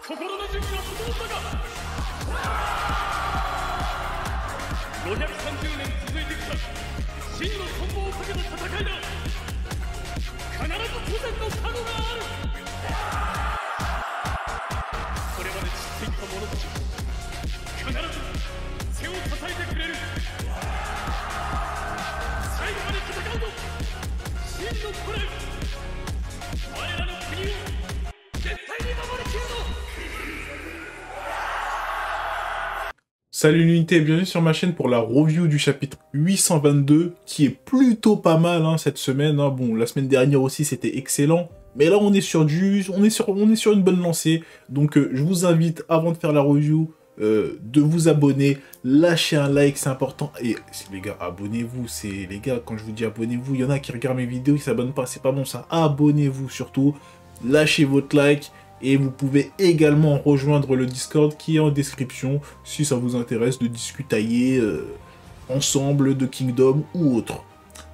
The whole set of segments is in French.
心の準備は整ったか。530年続いてきた真の存亡をかけた戦いだ。必ず祖先の加護がある。これまで散っていった者たち必ず背を支えてくれる。最後まで戦うぞ真の古来。我らの国を絶対に守りきるぞ。Salut l'unité, bienvenue sur ma chaîne pour la review du chapitre 822, qui est plutôt pas mal hein, cette semaine. Hein. Bon, la semaine dernière aussi c'était excellent, mais là on est sur une bonne lancée. Donc je vous invite, avant de faire la review, de vous abonner, lâcher un like, c'est important. Et les gars, abonnez-vous. C'est les gars, quand je vous dis abonnez-vous, il y en a qui regardent mes vidéos, qui s'abonnent pas, c'est pas bon ça. Abonnez-vous surtout, lâchez votre like. Et vous pouvez également rejoindre le Discord qui est en description si ça vous intéresse de discutailler ensemble de Kingdom ou autre.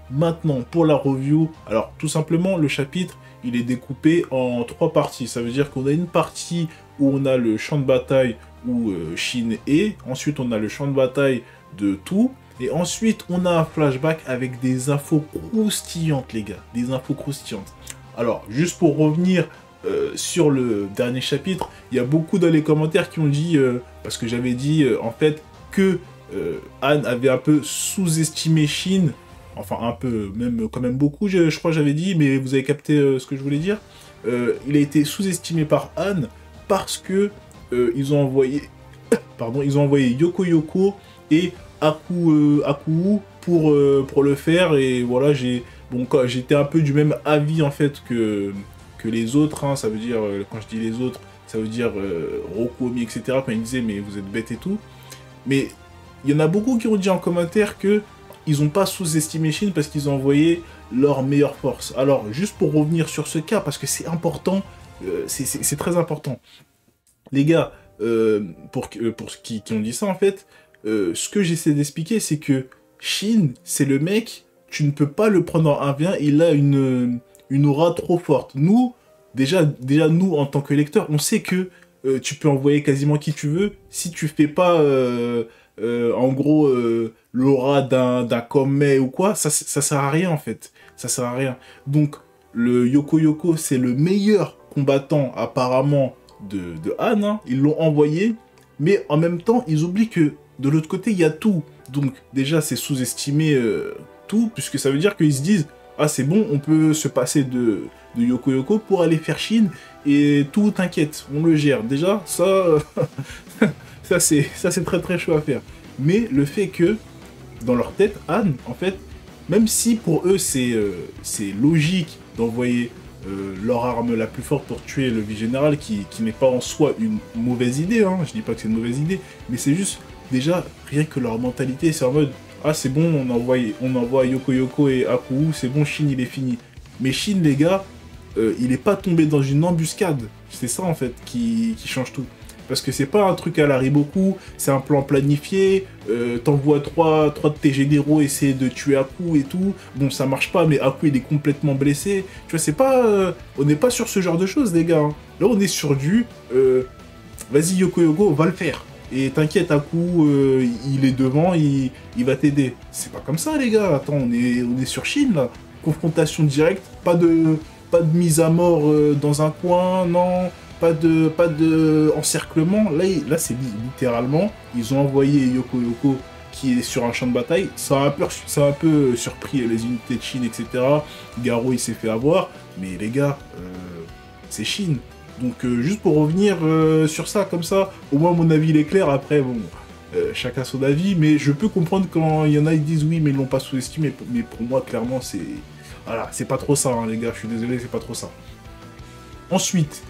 Maintenant, pour la review, alors tout simplement, le chapitre, il est découpé en 3 parties. Ça veut dire qu'on a une partie où on a le champ de bataille où Shin est. Ensuite, on a le champ de bataille de tout. Et ensuite, on a un flashback avec des infos croustillantes, les gars. Des infos croustillantes. Alors, juste pour revenir... sur le dernier chapitre, il y a beaucoup dans les commentaires qui ont dit, parce que j'avais dit en fait que Anne avait un peu sous-estimé Shin, enfin un peu, même quand même beaucoup, je crois que j'avais dit, mais vous avez capté ce que je voulais dire. Il a été sous-estimé par Anne parce que ils ont envoyé, pardon, ils ont envoyé Yoko Yoko et Aku pour le faire, et voilà, j'étais un peu du même avis en fait que les autres, hein, ça veut dire, quand je dis les autres, ça veut dire Rokomi, etc., quand ils disaient, mais vous êtes bêtes et tout. Mais il y en a beaucoup qui ont dit en commentaire que ils n'ont pas sous-estimé Shin parce qu'ils ont envoyé leur meilleure force. Alors, juste pour revenir sur ce cas, parce que c'est important, c'est très important. Les gars, pour ceux qui ont dit ça, en fait, ce que j'essaie d'expliquer, c'est que Shin, c'est le mec, tu ne peux pas le prendre en 1v1, il a une aura trop forte. Nous, déjà nous, en tant que lecteurs, on sait que tu peux envoyer quasiment qui tu veux. Si tu fais pas, en gros, l'aura d'un Komei ou quoi, ça sert à rien, en fait. Ça sert à rien. Donc, le Yoko Yoko, c'est le meilleur combattant, apparemment, de Han. Hein. Ils l'ont envoyé, mais en même temps, ils oublient que de l'autre côté, il y a tout. Donc, déjà, c'est sous-estimer tout, puisque ça veut dire qu'ils se disent ah c'est bon, on peut se passer de Yoko Yoko pour aller faire Shin et tout, t'inquiète, on le gère. Déjà, ça, ça c'est très très chaud à faire. Mais le fait que, dans leur tête, Anne, en fait, même si pour eux c'est logique d'envoyer leur arme la plus forte pour tuer le Vice-Général, qui n'est pas en soi une mauvaise idée, hein, je dis pas que c'est une mauvaise idée, mais c'est juste, déjà, rien que leur mentalité, c'est en mode... Ah c'est bon, on envoie Yoko Yoko et Aku, c'est bon, Shin il est fini. Mais Shin les gars, il est pas tombé dans une embuscade. C'est ça en fait qui change tout. Parce que c'est pas un truc à la Riboku, c'est un plan planifié, t'envoies 3 de tes généraux essayer de tuer Aku et tout. Bon ça marche pas, mais Aku il est complètement blessé. Tu vois, c'est pas... on n'est pas sur ce genre de choses les gars. Hein. Là on est sur du... vas-y Yoko Yoko, va le faire. Et t'inquiète, Aku, il est devant, il va t'aider. C'est pas comme ça, les gars. Attends, on est sur Shin, là. Confrontation directe, pas de mise à mort dans un coin, non. Pas de encerclement. Là c'est littéralement, ils ont envoyé Yoko Yoko qui est sur un champ de bataille. Ça a un peu surpris les unités de Shin, etc. Garo, il s'est fait avoir. Mais les gars, c'est Shin. Donc juste pour revenir sur ça, comme ça, au moins mon avis il est clair. Après, bon, chacun son avis, mais je peux comprendre quand il y en a qui disent oui, mais ils l'ont pas sous-estimé. Mais pour moi, clairement, c'est... Voilà, c'est pas trop ça, hein, les gars, je suis désolé, c'est pas trop ça. Ensuite,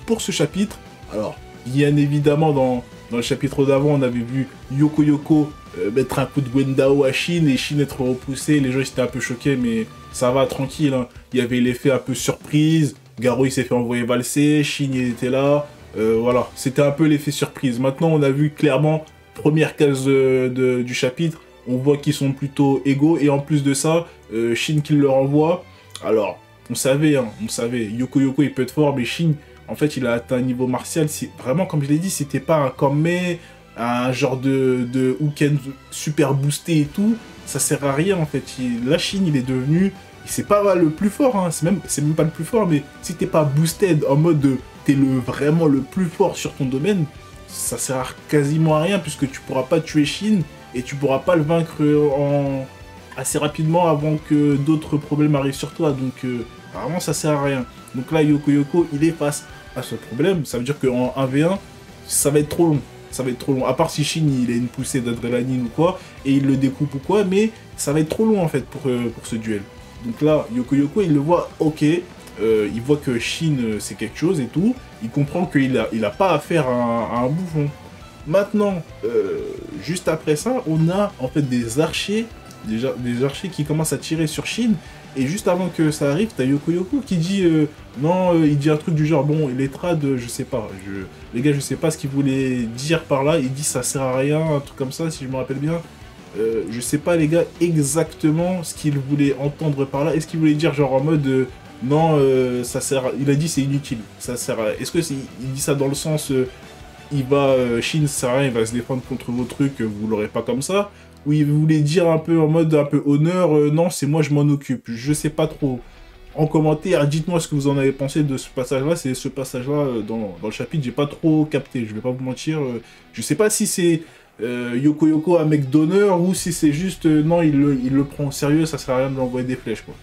pour ce chapitre, alors, bien évidemment, dans le chapitre d'avant, on avait vu Yoko Yoko mettre un coup de Gwendao à Shin et Shin être repoussé. Les gens étaient un peu choqués, mais ça va, tranquille. Hein. Il y avait l'effet un peu surprise. Garo il s'est fait envoyer valser, Shin il était là, voilà, c'était un peu l'effet surprise. Maintenant on a vu clairement, première case du chapitre, on voit qu'ils sont plutôt égaux, et en plus de ça, Shin qui le renvoie. Alors, on savait, Yoko Yoko il peut être fort, mais Shin, en fait, il a atteint un niveau martial. Vraiment, comme je l'ai dit, c'était pas un Kame, un genre de Hook super boosté et tout. Ça sert à rien, en fait. La Chine, il est devenu... C'est pas le plus fort, hein. C'est même pas le plus fort, mais si t'es pas boosted en mode t'es vraiment le plus fort sur ton domaine, ça sert quasiment à rien, puisque tu pourras pas tuer Shin et tu pourras pas le vaincre assez rapidement avant que d'autres problèmes arrivent sur toi. Donc vraiment, ça sert à rien. Donc là, Yoko Yoko, il est face à ce problème. Ça veut dire qu'en 1v1, ça va être trop long. Ça va être trop long. À part si Shin, il a une poussée d'adrénaline ou quoi, et il le découpe ou quoi, mais ça va être trop long, en fait, pour ce duel. Donc là, Yoko Yoko, il le voit, ok, il voit que Shin, c'est quelque chose et tout, il comprend qu'il a pas affaire à un bouffon. Maintenant, juste après ça, on a en fait des archers qui commencent à tirer sur Shin, et juste avant que ça arrive, t'as Yoko Yoko qui dit, non, il dit un truc du genre, bon, les trades, je sais pas, les gars, je sais pas ce qu'il voulait dire par là, il dit ça sert à rien, un truc comme ça, si je me rappelle bien. Je sais pas les gars exactement ce qu'il voulait entendre par là. Est-ce qu'il voulait dire genre en mode non ça sert il a dit c'est inutile, ça sert à... Est-ce que il dit ça dans le sens Shin ça sert à rien, il va se défendre contre vos trucs, vous l'aurez pas comme ça, ou il voulait dire un peu en mode un peu honneur, non c'est moi je m'en occupe, je sais pas trop. En commentaire, dites-moi ce que vous en avez pensé de ce passage-là. C'est ce passage-là dans le chapitre, j'ai pas trop capté, je vais pas vous mentir. Je sais pas si c'est Yoko Yoko un mec d'honneur ou si c'est juste non, il le prend au sérieux, ça sert à rien de l'envoyer des flèches, quoi.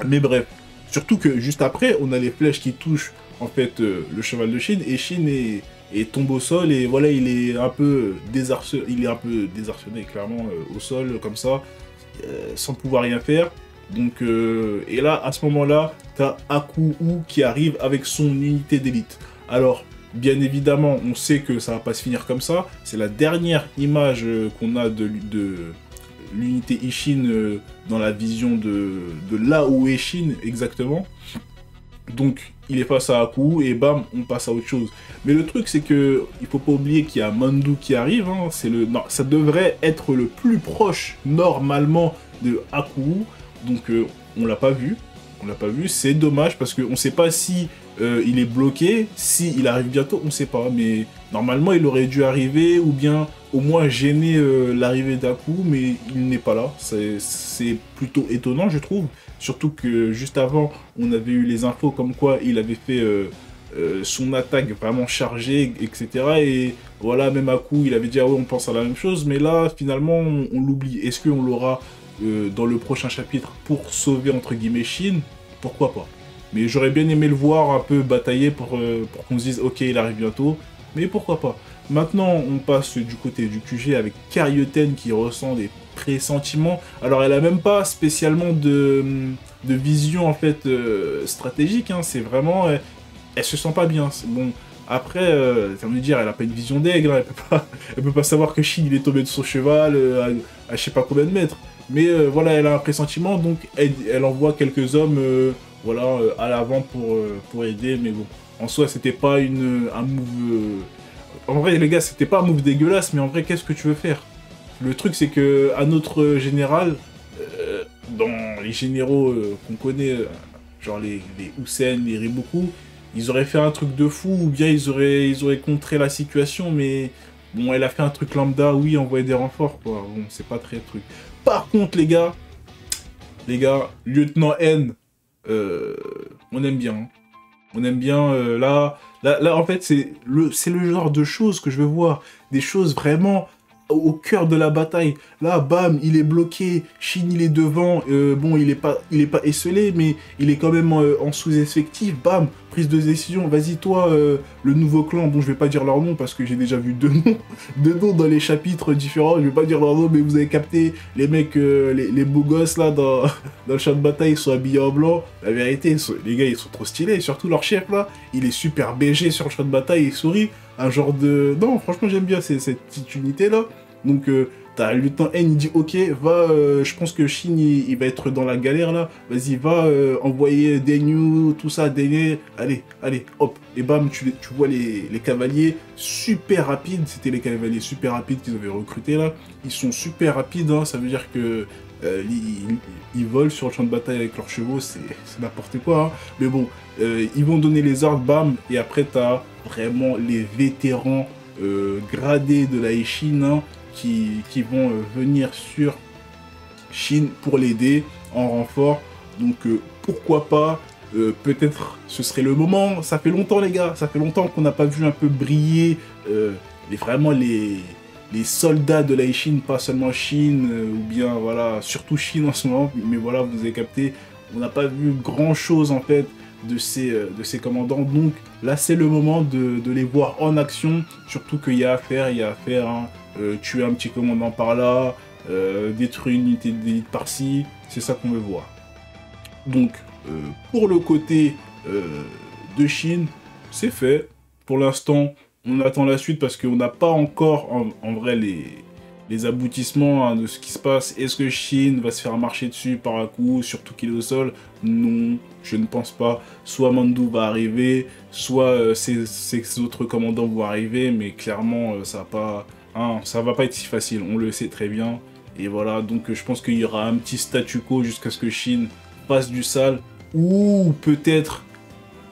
Mais bref, surtout que juste après, on a les flèches qui touchent en fait le cheval de Shin, et Shin est tombe au sol, et voilà, il est un peu désarçonné clairement au sol comme ça, sans pouvoir rien faire. Donc et là, à ce moment-là, t'as Aku qui arrive avec son unité d'élite. Alors, bien évidemment, on sait que ça va pas se finir comme ça. C'est la dernière image qu'on a de l'unité Ishin dans la vision de là où est Shin exactement. Donc, il est face à Aku et bam, on passe à autre chose. Mais le truc, c'est que il faut pas oublier qu'il y a Mandu qui arrive. Hein, non, ça devrait être le plus proche normalement de Aku. Donc on l'a pas vu, c'est dommage parce qu'on sait pas si il est bloqué, si il arrive bientôt, on sait pas, mais normalement il aurait dû arriver ou bien au moins gêner l'arrivée d'Aku, mais il n'est pas là, c'est plutôt étonnant je trouve, surtout que juste avant on avait eu les infos comme quoi il avait fait son attaque vraiment chargée, etc. Et voilà, même Aku il avait dit ah ouais on pense à la même chose, mais là finalement on l'oublie. Est-ce qu'on l'aura dans le prochain chapitre pour sauver entre guillemets Shin? Pourquoi pas. Mais j'aurais bien aimé le voir un peu batailler pour qu'on se dise ok il arrive bientôt, mais pourquoi pas. Maintenant on passe du côté du QG avec Karyoten qui ressent des pressentiments. Alors elle a même pas spécialement de vision en fait stratégique, hein. C'est vraiment elle se sent pas bien. Bon après ça veut dire elle a pas une vision d'aigle, hein. Elle peut pas savoir que Shin il est tombé de son cheval à je sais pas combien de mètres. Mais voilà, elle a un pressentiment, donc elle envoie quelques hommes voilà, à l'avant pour aider. Mais bon, en soi, c'était pas un move... En vrai, les gars, c'était pas un move dégueulasse, mais en vrai, qu'est-ce que tu veux faire? Le truc, c'est que à notre général, dans les généraux qu'on connaît, genre les Hussein, les Riboku, ils auraient fait un truc de fou, ou bien ils auraient contré la situation, mais... Bon, elle a fait un truc lambda, oui, envoyer des renforts, quoi. Bon, c'est pas très truc. Par contre, les gars, Lieutenant N, on aime bien. Hein. On aime bien, là, en fait, c'est le genre de choses que je veux voir. Des choses vraiment au cœur de la bataille. Là, bam, il est bloqué, Shin, il est devant. Bon, il est pas esselé, mais il est quand même en sous-effectif. Bam, prise de décision. Vas-y, toi, le nouveau clan. Bon, je vais pas dire leur nom parce que j'ai déjà vu deux noms dans les chapitres différents. Je vais pas dire leur nom, mais vous avez capté. Les mecs, les beaux gosses, là, dans le champ de bataille, ils sont habillés en blanc. La vérité, les gars, ils sont trop stylés. Et surtout, leur chef, là, il est super BG sur le champ de bataille. Il sourit. Un genre de... Non, franchement, j'aime bien cette petite unité-là. Donc, t'as le lieutenant N, il dit, ok, va, je pense que Shin, il va être dans la galère, là. Vas-y, va envoyer Denyu, tout ça, Denyu. Allez, hop. Et bam, tu vois les cavaliers super rapides. C'était les cavaliers super rapides qu'ils avaient recrutés, là. Ils sont super rapides, hein. Ça veut dire que ils volent sur le champ de bataille avec leurs chevaux, c'est n'importe quoi. Hein. Mais bon, ils vont donner les ordres, bam, et après t'as vraiment les vétérans gradés de la Chine hein, qui vont venir sur Chine pour l'aider en renfort. Donc pourquoi pas, peut-être ce serait le moment. Ça fait longtemps les gars, ça fait longtemps qu'on n'a pas vu un peu briller vraiment les soldats de la Chine, pas seulement Chine, ou bien voilà, surtout Chine en ce moment, mais voilà, vous avez capté, on n'a pas vu grand chose en fait de ces commandants, donc là c'est le moment de les voir en action, surtout qu'il y a à faire, hein, tuer un petit commandant par là, détruire une unité d'élite par-ci, c'est ça qu'on veut voir. Donc, pour le côté de Chine, c'est fait. Pour l'instant, on attend la suite parce qu'on n'a pas encore, en vrai, les aboutissements hein, de ce qui se passe. Est-ce que Chine va se faire marcher dessus par un coup, surtout qu'il est au sol? Non, je ne pense pas. Soit Mandu va arriver, soit ces autres commandants vont arriver, mais clairement, ça va pas être si facile. On le sait très bien. Et voilà, donc je pense qu'il y aura un petit statu quo jusqu'à ce que Chine fasse du sale. Ou peut-être,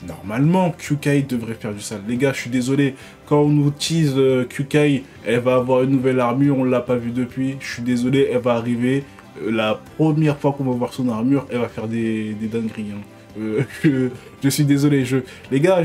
normalement, Q-Kai devrait faire du sale. Les gars, je suis désolé, quand on nous tease Q-Kai, elle va avoir une nouvelle armure, on l'a pas vue depuis. Je suis désolé, elle va arriver. La première fois qu'on va voir son armure, elle va faire des dingueries. Hein. Je suis désolé, les gars,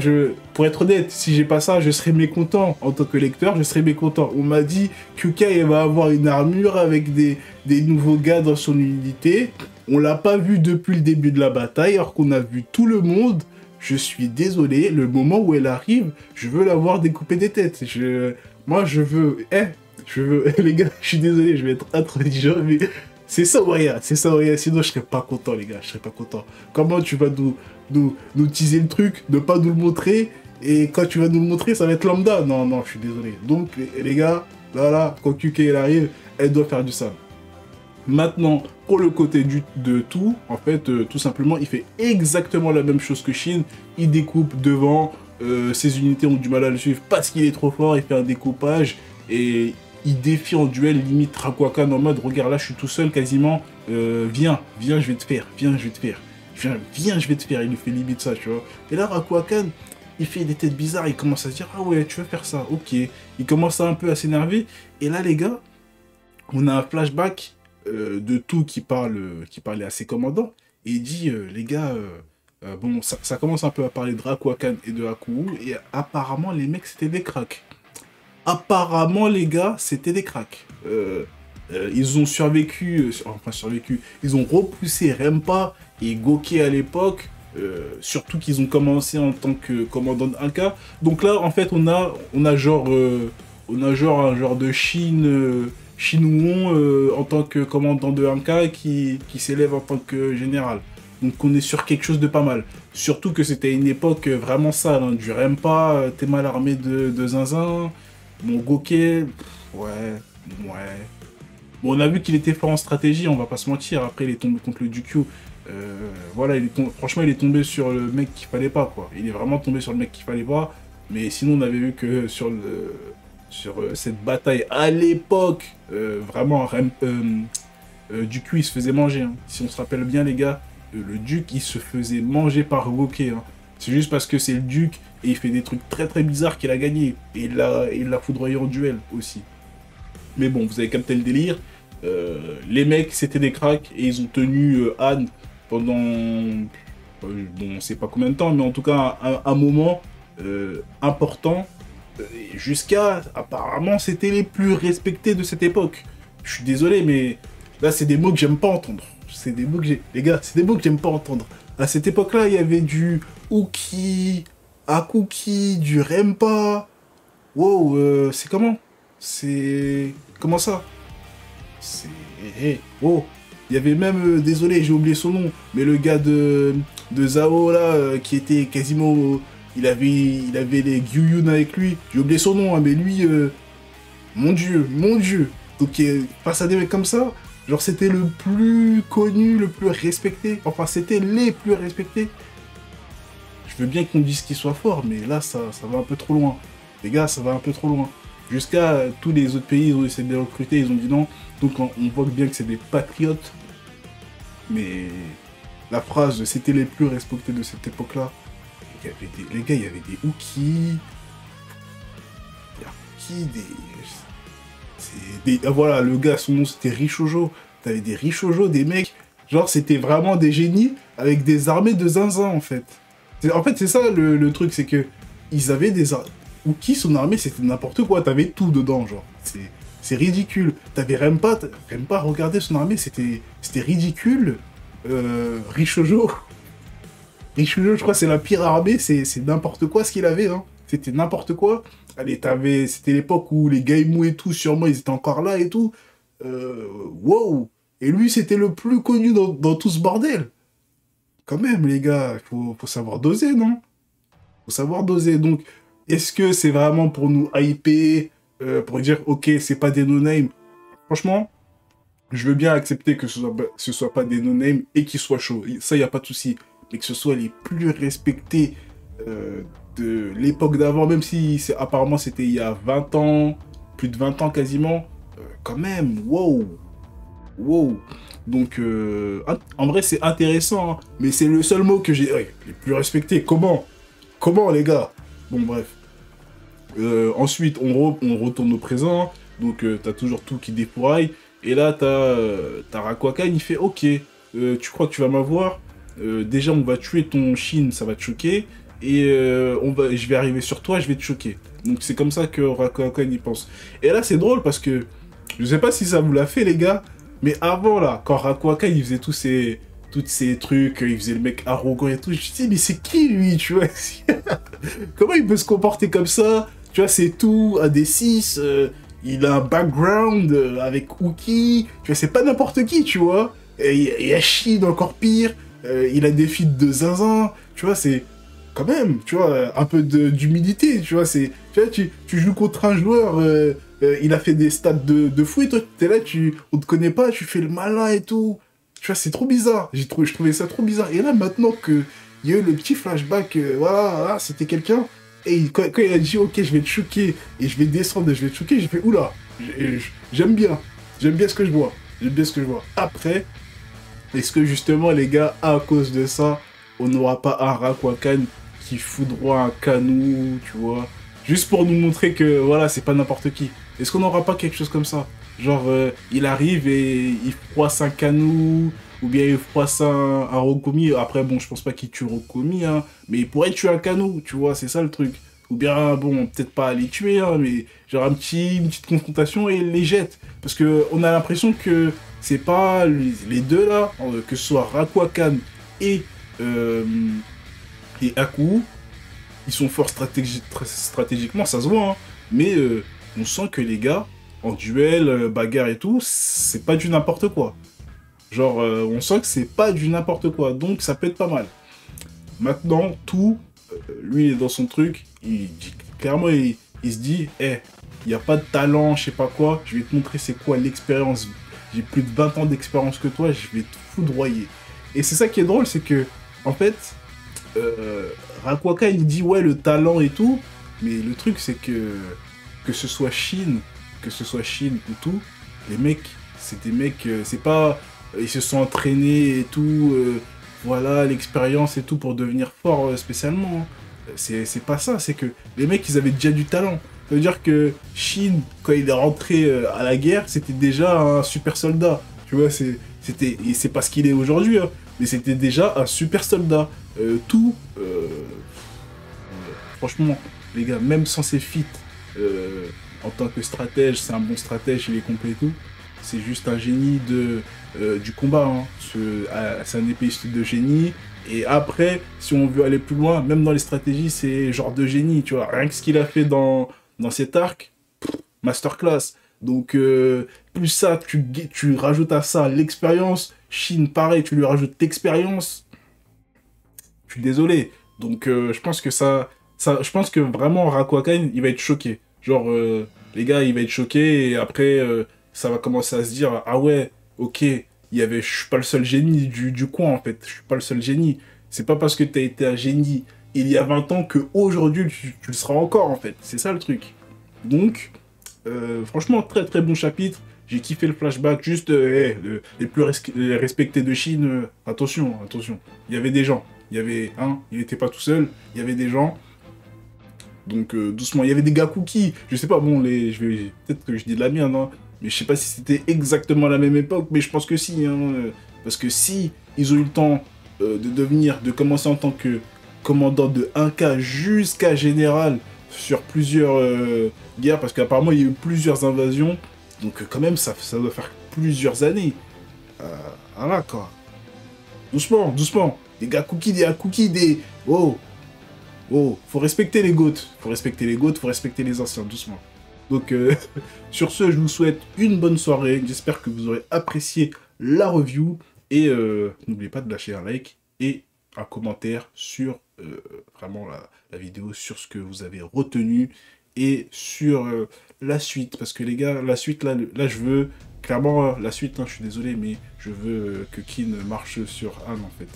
pour être honnête, si j'ai pas ça, je serais mécontent. En tant que lecteur, je serais mécontent. On m'a dit que Q-Kai va avoir une armure avec des nouveaux gars dans son unité. On l'a pas vu depuis le début de la bataille, alors qu'on a vu tout le monde. Je suis désolé, le moment où elle arrive, je veux la voir découper des têtes. Moi, je veux... les gars, je suis désolé, je vais être intransigeant, mais... C'est ça, sinon je serais pas content, les gars, je serais pas content. Comment tu vas nous teaser le truc, ne pas nous le montrer, et quand tu vas nous le montrer, ça va être lambda. Non, je suis désolé. Donc, les gars, là, quand Q-Kai elle arrive, elle doit faire du sale. Maintenant, pour le côté de tout, en fait, tout simplement, il fait exactement la même chose que Chine. Il découpe devant, ses unités ont du mal à le suivre parce qu'il est trop fort, il fait un découpage, et il défie en duel, limite Rakwakan en mode, regarde là, je suis tout seul quasiment, viens, je vais te faire, viens, je vais te faire, il lui fait limite ça, tu vois. Et là, Rakwakan, il fait des têtes bizarres, il commence à se dire, ah ouais, tu veux faire ça, ok. Il commence un peu à s'énerver, et là, les gars, on a un flashback de tout qui parlait à ses commandants, et il dit, les gars, bon, ça commence un peu à parler de Rakwakan et de Haku, et apparemment, les mecs, c'était des cracks. Apparemment, les gars, c'était des cracks. Ils ont survécu, ils ont repoussé Rempa et Gokey à l'époque, surtout qu'ils ont commencé en tant que commandant de 1K. Donc là, en fait, on a genre un genre de Shin Won en tant que commandant de 1K qui s'élève en tant que général. Donc on est sur quelque chose de pas mal. Surtout que c'était une époque vraiment sale, hein, du Rempa, t'es mal armé de zinzin. Mon Gokey, ouais. Bon, on a vu qu'il était fort en stratégie, on va pas se mentir. Après, il est tombé contre le Dukyu. Voilà, franchement, il est tombé sur le mec qu'il fallait pas, quoi. Il est vraiment tombé sur le mec qu'il fallait pas. Mais sinon, on avait vu que sur cette bataille, à l'époque, vraiment, Dukyu, il se faisait manger. Hein. Si on se rappelle bien, les gars, le Duc, il se faisait manger par Gokey. Hein. C'est juste parce que c'est le Duc et il fait des trucs très très bizarres qu'il a gagné. Et il l'a foudroyé en duel aussi. Mais bon, vous avez capté le délire. Les mecs, c'était des cracks et ils ont tenu Anne pendant... bon, on sait pas combien de temps, mais en tout cas un moment important. Jusqu'à... Apparemment, c'était les plus respectés de cette époque. Je suis désolé, mais là, c'est des mots que j'aime pas entendre. C'est des mots que j'ai... Les gars, c'est des mots que j'aime pas entendre. À cette époque-là, il y avait du Uki, Akuki, du Rempa. Wow, c'est comment? C'est... Comment ça? C'est... Hey, wow. Il y avait même... désolé, j'ai oublié son nom. Mais le gars de Zao, là, qui était quasiment... Il avait les Gyuyun avec lui. J'ai oublié son nom, hein, mais lui... mon dieu. Donc, face à des mecs comme ça... Genre, c'était le plus connu, le plus respecté. Enfin, c'était les plus respectés. Je veux bien qu'on dise qu'il soit fort, mais là, ça va un peu trop loin. Les gars, ça va un peu trop loin. Jusqu'à tous les autres pays, ils ont essayé de les recruter, ils ont dit non. Donc, on voit bien que c'est des patriotes. Mais la phrase « c'était les plus respectés de cette époque-là », les gars, il y avait des Uki, ah, voilà, le gars, son nom c'était Rishojo. T'avais des Rishojo, des mecs, genre c'était vraiment des génies avec des armées de zinzin en fait. En fait, c'est ça le truc, c'est que ils avaient des Uki, son armée c'était n'importe quoi, t'avais tout dedans, genre. C'est ridicule. T'avais Rempa, regardez son armée, c'était ridicule. Rishojo, je crois c'est la pire armée, c'est n'importe quoi ce qu'il avait, hein. C'était n'importe quoi. Allez, c'était l'époque où les Gaimou et tout, sûrement, ils étaient encore là et tout. Wow. Et lui, c'était le plus connu dans tout ce bordel. Quand même, les gars, faut savoir doser, non? Faut savoir doser. Donc, est-ce que c'est vraiment pour nous hyper, pour dire, ok, c'est pas des no-name? Franchement, je veux bien accepter que ce soit pas des no-name et qu'ils soient chauds. Ça, y a pas de souci. Mais que ce soit les plus respectés de l'époque d'avant, même si apparemment c'était il y a 20 ans, plus de 20 ans quasiment, quand même, wow. Wow. Donc, en vrai, c'est intéressant, hein, mais c'est le seul mot que j'ai... Ouais, les plus respectés, comment, les gars? Bon, bref. Ensuite, on retourne au présent, donc t'as toujours tout qui dépouraille, et là, t'as Rakwakan, il fait « Ok, tu crois que tu vas m'avoir? Déjà, on va tuer ton Shin, ça va te choquer, et je vais arriver sur toi, je vais te choquer. » Donc, c'est comme ça que Rakwakan y pense. Et là, c'est drôle, parce que, je sais pas si ça vous l'a fait, les gars, mais avant, là, quand Rakwakan, il faisait tous ces trucs, il faisait le mec arrogant et tout, je me dis, mais c'est qui, lui, tu vois? Comment il peut se comporter comme ça? Tu vois, c'est tout, à des 6, il a un background avec Uki, tu vois, c'est pas n'importe qui, tu vois? Et il y a Shin, encore pire, il a des feats de zinzin, tu vois, c'est... Quand même, tu vois, un peu d'humilité, tu vois, c'est... Tu vois, tu joues contre un joueur... il a fait des stats de fou et toi, t'es là, on te connaît pas, tu fais le malin et tout. Tu vois, c'est trop bizarre. Je trouvais ça trop bizarre. Et là, maintenant qu'il y a eu le petit flashback, voilà, c'était quelqu'un, et quand il a dit, ok, je vais te choquer, et je vais descendre, et je vais te choquer, j'ai fait, oula, j'aime bien ce que je vois. Après, est-ce que justement, les gars, à cause de ça, on n'aura pas un Rakwakan qui foudroie un Kanou, tu vois, juste pour nous montrer que, voilà, c'est pas n'importe qui. Est-ce qu'on n'aura pas quelque chose comme ça? Genre, il arrive et il froisse un Kanou, ou bien il froisse un Rokomi. Après, bon, je pense pas qu'il tue Rokomi, hein, mais il pourrait tuer un Kanou, tu vois, c'est ça le truc. Ou bien, bon, peut-être pas les tuer, hein, mais genre une petite confrontation et il les jette. Parce que on a l'impression que c'est pas les deux là, que ce soit Rakwakan et Aku, ils sont forts stratégiquement, ça se voit, hein, mais on sent que les gars, en duel, bagarre et tout, c'est pas du n'importe quoi. Genre, on sent que c'est pas du n'importe quoi, donc ça peut être pas mal. Maintenant, lui, il est dans son truc, clairement, il se dit, il n'y a pas de talent, je sais pas quoi, je vais te montrer c'est quoi l'expérience. J'ai plus de 20 ans d'expérience que toi, je vais te foudroyer. Et c'est ça qui est drôle, c'est que, en fait, Rakwakan, il dit, ouais, le talent et tout, mais le truc, c'est que ce soit Shin ou tout, les mecs, c'est des mecs, c'est pas, ils se sont entraînés et tout, voilà, l'expérience et tout pour devenir fort spécialement. Hein. C'est pas ça, c'est que les mecs, ils avaient déjà du talent. Ça veut dire que Shin, quand il est rentré à la guerre, c'était déjà un super soldat. Tu vois, c'est pas ce qu'il est aujourd'hui, hein, mais c'était déjà un super soldat. Franchement, les gars, même sans ses feats, en tant que stratège, c'est un bon stratège, il est complet et tout. C'est juste un génie du combat. Hein. C'est un épéiste de génie. Et après, si on veut aller plus loin, même dans les stratégies, c'est genre de génie. Tu vois, rien que ce qu'il a fait dans cet arc, masterclass. Donc, plus ça, tu rajoutes à ça l'expérience. Shin, pareil, tu lui rajoutes l'expérience. Je suis désolé. Donc, je pense que vraiment, Rakwakan, il va être choqué. Genre, les gars, il va être choqué. Et après, ça va commencer à se dire, ah ouais, ok, je suis pas le seul génie du coin, en fait. Je suis pas le seul génie. C'est pas parce que t'as été un génie il y a 20 ans qu'aujourd'hui, tu le seras encore, en fait. C'est ça, le truc. Donc, franchement, très très bon chapitre. j'ai kiffé le flashback, juste les plus les respectés de Chine, attention, attention. Il y avait des gens, il y avait, il n'était pas tout seul, il y avait des gens. Donc doucement, il y avait des gars cookies, je sais pas, bon, peut-être que je dis de la merde, hein, mais je sais pas si c'était exactement la même époque, mais je pense que si, parce que si ils ont eu le temps de commencer en tant que commandant de 1K jusqu'à général sur plusieurs guerres, parce qu'apparemment il y a eu plusieurs invasions, donc quand même ça doit faire plusieurs années. Voilà quoi. Doucement, doucement. Des gars cookies, des... Oh, oh, faut respecter les GOAT. Faut respecter les GOAT, faut respecter les anciens, doucement. Donc sur ce, je vous souhaite une bonne soirée. J'espère que vous aurez apprécié la review. Et n'oubliez pas de lâcher un like et un commentaire sur vraiment la vidéo, sur ce que vous avez retenu et sur la suite. Parce que les gars, la suite, là je veux, clairement, la suite, je suis désolé, mais je veux que Kin marche sur Anne, en fait.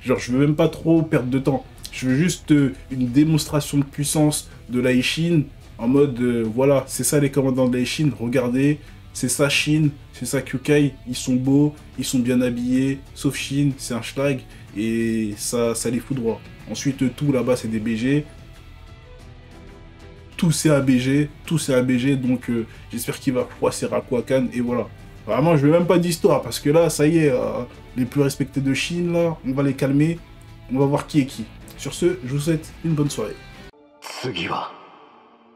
Genre, je veux même pas trop perdre de temps. Je veux juste une démonstration de puissance de la Ishin, en mode, voilà, c'est ça les commandants de la Ishin, regardez, c'est ça Shin, c'est ça Kyukai, ils sont beaux, ils sont bien habillés, sauf Shin, c'est un schlag, et ça les fout droit. Ensuite, tout là-bas, c'est des BG. Tout c'est ABG, donc j'espère qu'il va froisser Rakuakan, et voilà. Vraiment, je veux même pas d'histoire, parce que là, ça y est, les plus respectés de Chine, là, on va les calmer, on va voir qui est qui. Sur ce, je vous souhaite une bonne soirée. 次は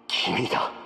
君だ。